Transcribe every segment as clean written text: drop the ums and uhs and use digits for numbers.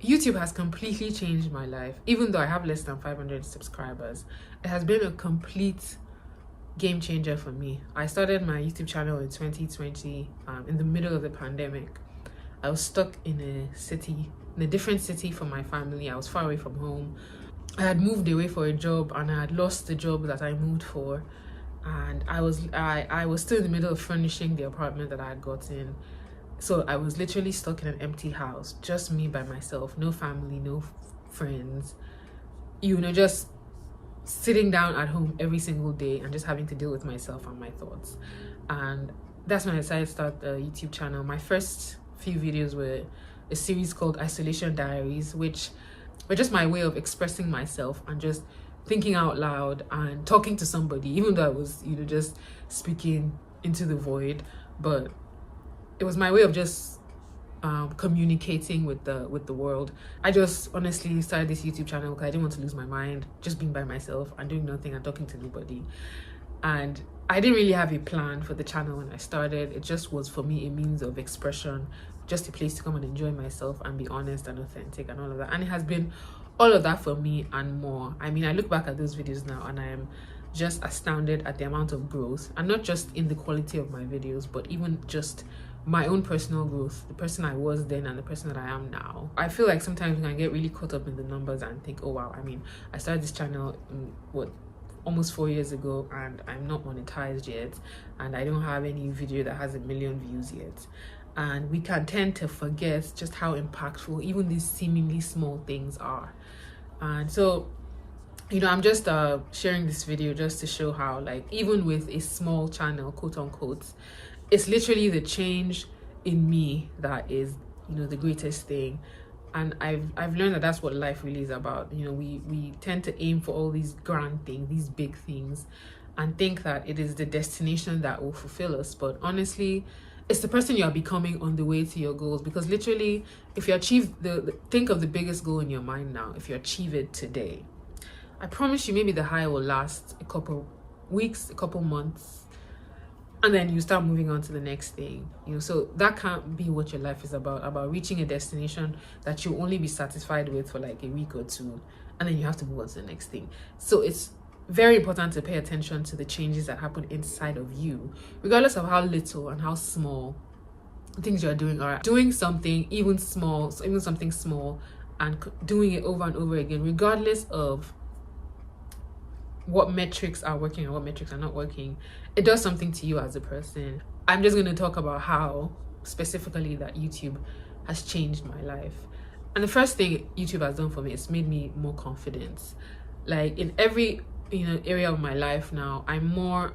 YouTube has completely changed my life. Even though I have less than 500 subscribers, it has been a complete game changer for me. I started my YouTube channel in 2020, in the middle of the pandemic. I was stuck in a different city from my family. I was far away from home. I had moved away for a job, and I had lost the job that I moved for. And I was still in the middle of furnishing the apartment that I had gotten. So I was literally stuck in an empty house, just me by myself, no family, no friends, just sitting down at home every single day and just having to deal with myself and my thoughts. And that's when I decided to start the YouTube channel. My first few videos were a series called Isolation Diaries, which were just my way of expressing myself and just thinking out loud and talking to somebody, even though I was just speaking into the void. But it was my way of just communicating with the world. I just honestly started this YouTube channel because I didn't want to lose my mind, just being by myself and doing nothing and talking to nobody. And I didn't really have a plan for the channel when I started. It just was, for me, a means of expression, just a place to come and enjoy myself and be honest and authentic and all of that. And it has been all of that for me and more. I mean, I look back at those videos now and I am just astounded at the amount of growth, and not just in the quality of my videos, but even just my own personal growth, the person I was then and the person that I am now. I feel like sometimes we can get really caught up in the numbers and think, oh wow, I mean, I started this channel almost 4 years ago, and I'm not monetized yet, and I don't have any video that has 1 million views yet. And we can tend to forget just how impactful even these seemingly small things are. And so, I'm just sharing this video just to show how, like, even with a small channel, quote unquote, it's literally the change in me that is, the greatest thing. And I've learned that that's what life really is about. We tend to aim for all these grand things, these big things, and think that it is the destination that will fulfill us. But honestly, it's the person you are becoming on the way to your goals. Because literally, if you achieve think of the biggest goal in your mind now, if you achieve it today, I promise you, maybe the high will last a couple weeks, a couple months, and then you start moving on to the next thing. So that can't be what your life is about reaching a destination that you'll only be satisfied with for like a week or two, and then you have to move on to the next thing. So it's very important to pay attention to the changes that happen inside of you, regardless of how little and how small things you're doing are. Doing something, even something small, and doing it over and over again, regardless of what metrics are working and what metrics are not working, it does something to you as a person. I'm just going to talk about how specifically that YouTube has changed my life. And the first thing YouTube has done for me is made me more confident. Like, in every area of my life now, I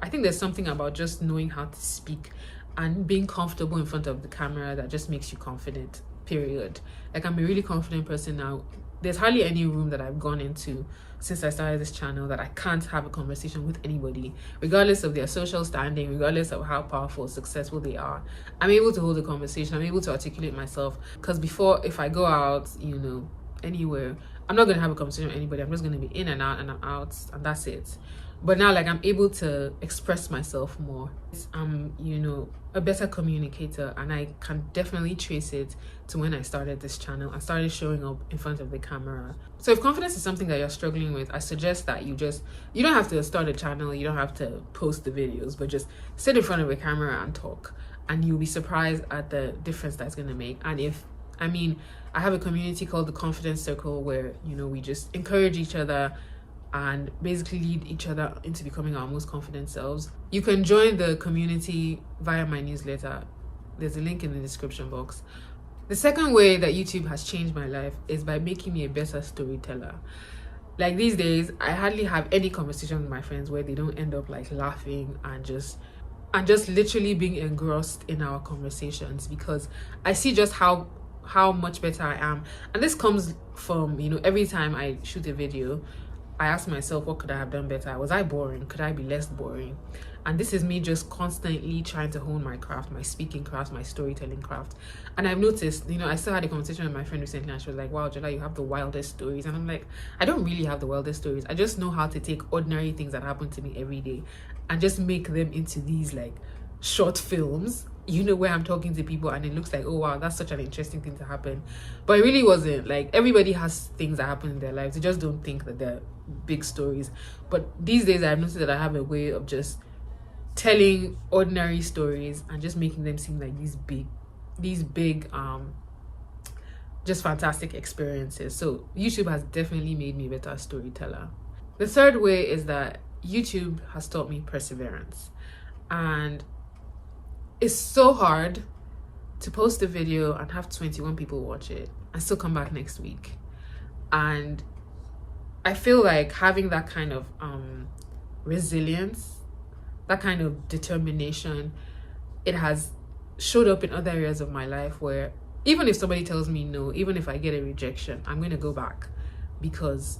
think there's something about just knowing how to speak and being comfortable in front of the camera that just makes you confident, period. Like, I'm a really confident person now. There's hardly any room that I've gone into since I started this channel that I can't have a conversation with anybody, regardless of their social standing, regardless of how powerful, successful they are. I'm able to hold a conversation. I'm able to articulate myself. Because before, if I go out, anywhere, I'm not going to have a conversation with anybody. I'm just going to be in and out, and I'm out, and that's it. But now, like, I'm able to express myself more. I'm, a better communicator, and I can definitely trace it to when I started this channel. I started showing up in front of the camera. So if confidence is something that you're struggling with, I suggest that you don't have to start a channel, you don't have to post the videos, but just sit in front of a camera and talk, and you'll be surprised at the difference that's going to make. And I have a community called the Confidence Circle where, we just encourage each other and basically lead each other into becoming our most confident selves. You can join the community via my newsletter. There's a link in the description box. The second way that YouTube has changed my life is by making me a better storyteller. Like, these days, I hardly have any conversation with my friends where they don't end up like laughing and just literally being engrossed in our conversations, because I see just how much better I am. And this comes from, every time I shoot a video, I ask myself, what could I have done better? Was I boring? Could I be less boring? And this is me just constantly trying to hone my craft, my speaking craft, my storytelling craft. And I've noticed, I still had a conversation with my friend recently, and she was like, wow, Jola, you have the wildest stories. And I'm like, I don't really have the wildest stories. I just know how to take ordinary things that happen to me every day and just make them into these like short films where I'm talking to people and it looks like, oh wow, that's such an interesting thing to happen, but it really wasn't. Like, everybody has things that happen in their lives, they just don't think that they're big stories. But these days I've noticed that I have a way of just telling ordinary stories and just making them seem like these big just fantastic experiences. So YouTube has definitely made me a better storyteller. The third way is that YouTube has taught me perseverance. And it's so hard to post a video and have 21 people watch it and still come back next week. And I feel like having that kind of resilience, that kind of determination, it has showed up in other areas of my life where even if somebody tells me no, even if I get a rejection, I'm going to go back, because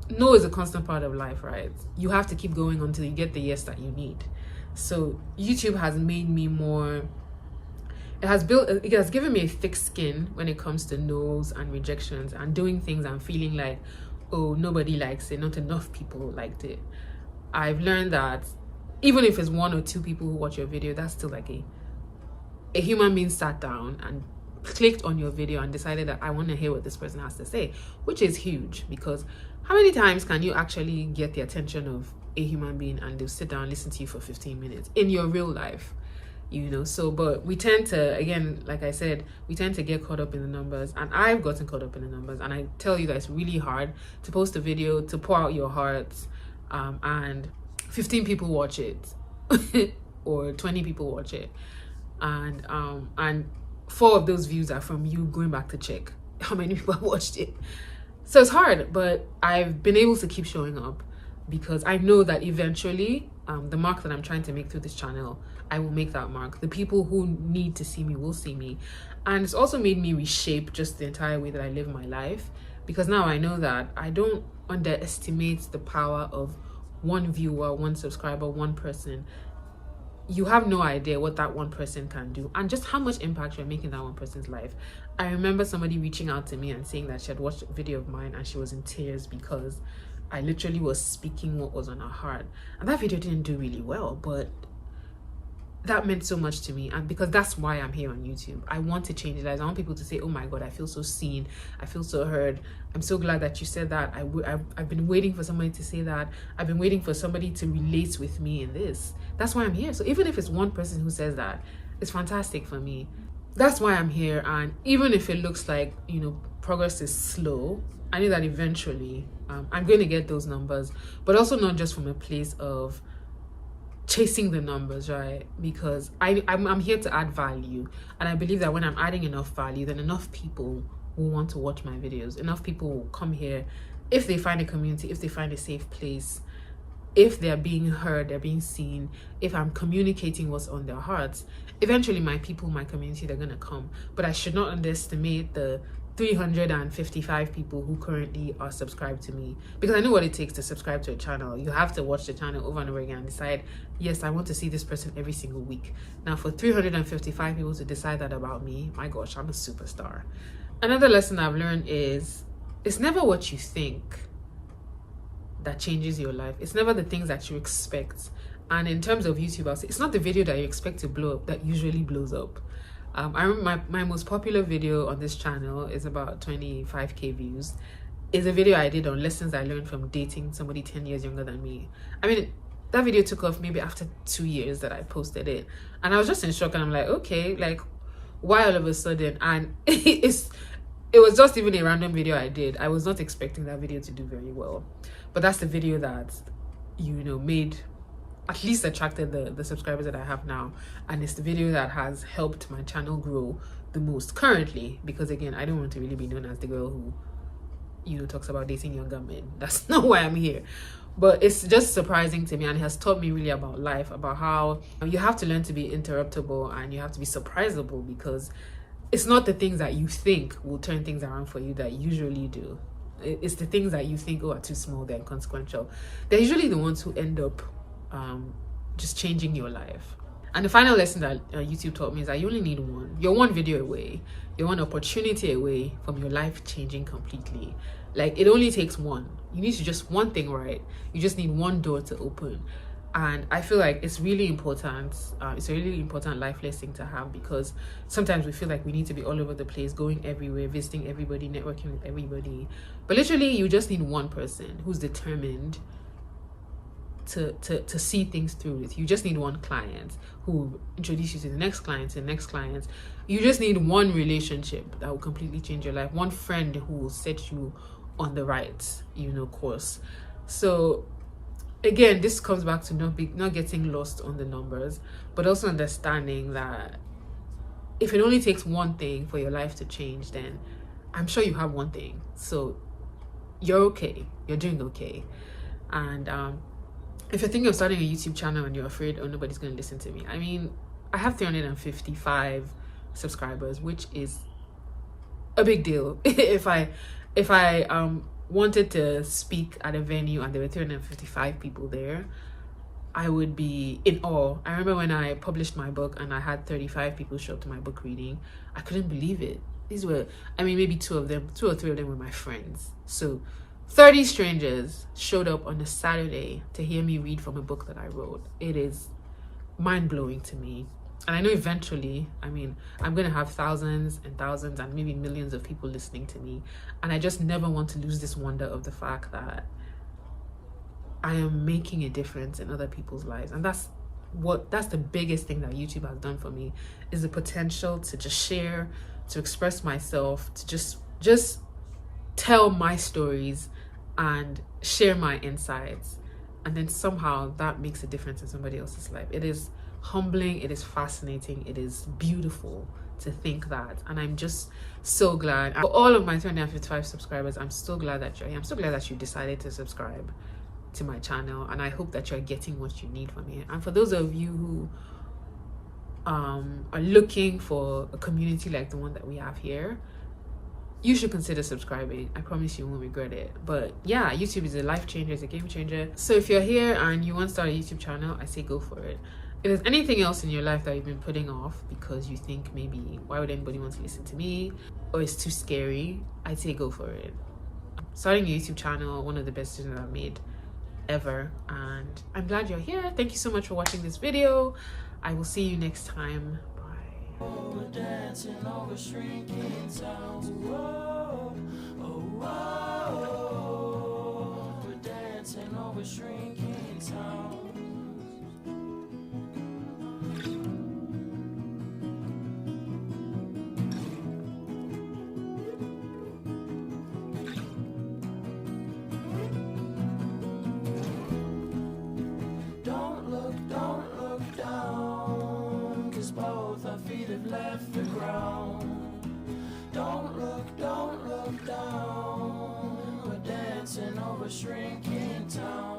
no is a constant part of life, right? You have to keep going until you get the yes that you need. So YouTube has made me more, it has given me a thick skin when it comes to no's and rejections and doing things and feeling like, oh, nobody likes it, not enough people liked it. I've learned that even if it's 1 or 2 people who watch your video, that's still like a human being sat down and clicked on your video and decided that I want to hear what this person has to say, which is huge, because how many times can you actually get the attention of a human being and they'll sit down and listen to you for 15 minutes in your real life, so but we tend to, again, like I said, we tend to get caught up in the numbers, and I've gotten caught up in the numbers, and I tell you that it's really hard to post a video, to pour out your heart, and 15 people watch it or 20 people watch it, and 4 of those views are from you going back to check how many people watched it. So it's hard, but I've been able to keep showing up because I know that eventually the mark that I'm trying to make through this channel, I will make that mark. The people who need to see me will see me. And it's also made me reshape just the entire way that I live my life, because now I know that I don't underestimate the power of one viewer, one subscriber, one person. You have no idea what that one person can do and just how much impact you're making in that one person's life. I remember somebody reaching out to me and saying that she had watched a video of mine and she was in tears because I literally was speaking what was on her heart. And that video didn't do really well, but that meant so much to me, and because that's why I'm here on YouTube. I want to change lives. I want people to say, oh my God, I feel so seen, I feel so heard. I'm so glad that you said that. I've been waiting for somebody to say that. I've been waiting for somebody to relate with me in this. That's why I'm here. So even if it's one person who says that, it's fantastic for me. That's why I'm here. And even if it looks like, progress is slow, I know that eventually I'm going to get those numbers, but also not just from a place of chasing the numbers, right? Because I'm here to add value, and I believe that when I'm adding enough value, then enough people will want to watch my videos. Enough people will come here if they find a community, if they find a safe place, if they're being heard, they're being seen, if I'm communicating what's on their hearts. Eventually my people, my community, they're gonna come. But I should not underestimate the 355 people who currently are subscribed to me, because I know what it takes to subscribe to a channel. You have to watch the channel over and over again and decide, yes, I want to see this person every single week. Now for 355 people to decide that about me, my gosh, I'm a superstar. Another lesson I've learned is it's never what you think that changes your life. It's never the things that you expect. And in terms of YouTube, I'll say it's not the video that you expect to blow up that usually blows up. I remember my most popular video on this channel is about 25k views. It's a video I did on lessons I learned from dating somebody 10 years younger than me. I mean, that video took off maybe after 2 years that I posted it, and I was just in shock, and I'm like, okay, like, why all of a sudden? And it was just even a random video I did. I was not expecting that video to do very well, but that's the video that made, at least attracted the subscribers that I have now, and it's the video that has helped my channel grow the most currently, because again, I don't want to really be known as the girl who talks about dating younger men. That's not why I'm here. But it's just surprising to me, and it has taught me really about life, about how you have to learn to be interruptible and you have to be surprisable, because it's not the things that you think will turn things around for you that usually do. It's the things that you think, are too small, they're inconsequential. They're usually the ones who end up just changing your life. And the final lesson that YouTube taught me is that you only need one. You're one video away, you're one opportunity away from your life changing completely. Like, it only takes one. You need to just one thing right. You just need one door to open. And I feel like it's really important. It's a really important life lesson to have, because sometimes we feel like we need to be all over the place, going everywhere, visiting everybody, networking with everybody. But literally, you just need one person who's determined to see things through with you. Just need one client who introduce you to the next client, to the next client. You just need one relationship that will completely change your life. One friend who will set you on the right, course. So again, this comes back to not getting lost on the numbers, but also understanding that if it only takes one thing for your life to change, then I'm sure you have one thing. So you're okay. You're doing okay. And if you're thinking of starting a YouTube channel and you're afraid, oh, nobody's going to listen to me, I mean, I have 355 subscribers, which is a big deal. if I wanted to speak at a venue and there were 355 people there, I would be in awe. I remember when I published my book and I had 35 people show up to my book reading. I couldn't believe it. These were, maybe two or three of them were my friends. So 30 strangers showed up on a Saturday to hear me read from a book that I wrote. It is mind-blowing to me. And I know eventually, I'm going to have thousands and thousands and maybe millions of people listening to me. And I just never want to lose this wonder of the fact that I am making a difference in other people's lives. And that's the biggest thing that YouTube has done for me, is the potential to just share, to express myself, to just tell my stories and share my insights. And then somehow that makes a difference in somebody else's life. It is humbling, it is fascinating, it is beautiful to think that. And I'm just so glad. For all of my 355 subscribers, I'm so glad that you're here. I'm so glad that you decided to subscribe to my channel, and I hope that you're getting what you need from it. And for those of you who are looking for a community like the one that we have here, you should consider subscribing. I promise you won't regret it. But yeah, YouTube is a life changer, it's a game changer. So if you're here and you want to start a YouTube channel, I say go for it. If there's anything else in your life that you've been putting off because you think maybe, why would anybody want to listen to me, or it's too scary, I'd say go for it. Starting a YouTube channel, one of the best decisions I've made ever, and I'm glad you're here. Thank you so much for watching this video. I will see you next time. Bye. We're dancing over shrinking towns. Whoa, oh, whoa. We're dancing over shrinking towns. Don't look down, 'cause both our feet have left the ground. Don't look down, we're dancing over shrinking town.